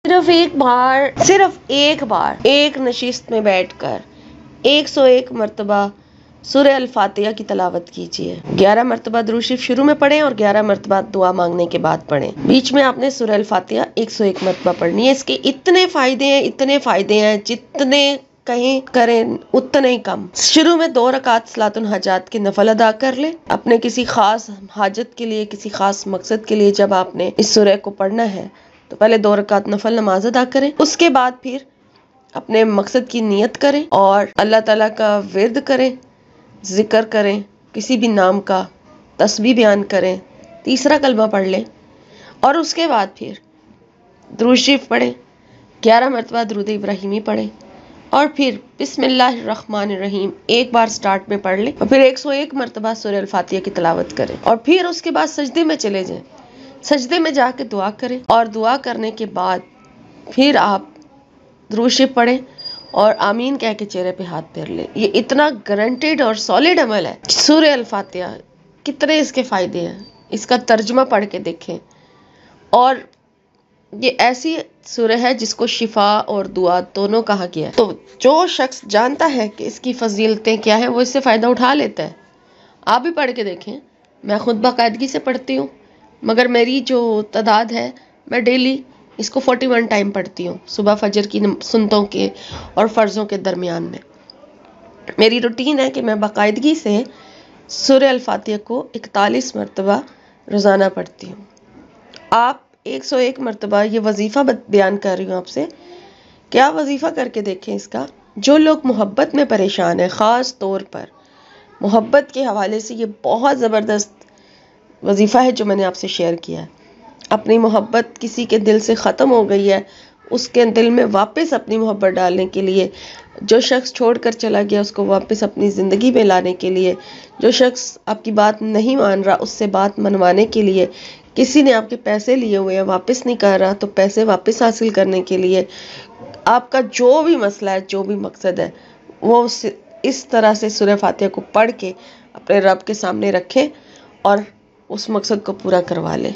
सिर्फ एक बार एक नशिस्त में बैठकर 101 मरतबा सूरह अल-फातिहा की तलावत कीजिए। 11 मरतबा दुरूद शरीफ शुरू में पढ़ें और 11 मरतबा दुआ मांगने के बाद पढ़ें। बीच में आपने सूरह अल-फातिहा 101 मरतबा पढ़नी है। इसके इतने फ़ायदे हैं जितने कहीं करें उतने ही कम। शुरू में 2 रकात सलातुल हाजात के नफल अदा कर ले। अपने किसी खास हाजत के लिए, किसी खास मकसद के लिए जब आपने इस सूरह को पढ़ना है तो पहले 2 रकात नफल नमाज अदा करें। उसके बाद फिर अपने मकसद की नियत करें और अल्लाह ताला का विर्द करें, जिक्र करें, किसी भी नाम का तस्बीह बयान करें, तीसरा कलमा पढ़ लें और उसके बाद फिर दुरूद शरीफ पढ़ें, 11 मरतबा दुरूद इब्राहिमी पढ़ें और फिर बिस्मिल्लाहिर्रहमानिर्रहीम एक बार स्टार्ट में पढ़ लें और फिर 101 मरतबा सूरह अल-फातिहा की तिलावत करें और फिर उसके बाद सजदे में चले जाएं। सजदे में जाके दुआ करें और दुआ करने के बाद फिर आप दुरूद शरीफ पढ़ें और आमीन कह के चेहरे पे हाथ फेर लें। ये इतना गारंटेड और सॉलिड अमल है। सूरह अल-फातिहा कितने इसके फ़ायदे हैं, इसका तर्जुमा पढ़ के देखें। और ये ऐसी सूरह है जिसको शिफा और दुआ दोनों कहा गया है। तो जो शख्स जानता है कि इसकी फजीलतें क्या हैं वो इससे फ़ायदा उठा लेता है। आप भी पढ़ के देखें। मैं ख़ुद बाकायदगी से पढ़ती हूँ, मगर मेरी जो तादाद है मैं डेली इसको 41 टाइम पढ़ती हूँ, सुबह फजर की सुन्नतों के और फ़र्ज़ों के दरमियान में। मेरी रूटीन है कि मैं बाकायदगी से सूरह अल-फातिहा को 41 मरतबा रोज़ाना पढ़ती हूँ। आप 101 मरतबा ये वजीफ़ा बयान कर रही हूँ आपसे, क्या वजीफ़ा करके देखें इसका। जो लोग मोहब्बत में परेशान हैं, ख़ास तौर पर मोहब्बत के हवाले से ये बहुत ज़बरदस्त वजीफ़ा है जो मैंने आपसे शेयर किया है। अपनी मोहब्बत किसी के दिल से ख़त्म हो गई है, उसके दिल में वापस अपनी मोहब्बत डालने के लिए, जो शख्स छोड़कर चला गया उसको वापस अपनी ज़िंदगी में लाने के लिए, जो शख्स आपकी बात नहीं मान रहा उससे बात मनवाने के लिए, किसी ने आपके पैसे लिए हुए हैं वापस नहीं कर रहा तो पैसे वापस हासिल करने के लिए, आपका जो भी मसला है, जो भी मकसद है, वो इस तरह से सूरह फातिहा को पढ़ के अपने रब के सामने रखें और उस मकसद को पूरा करवा लें।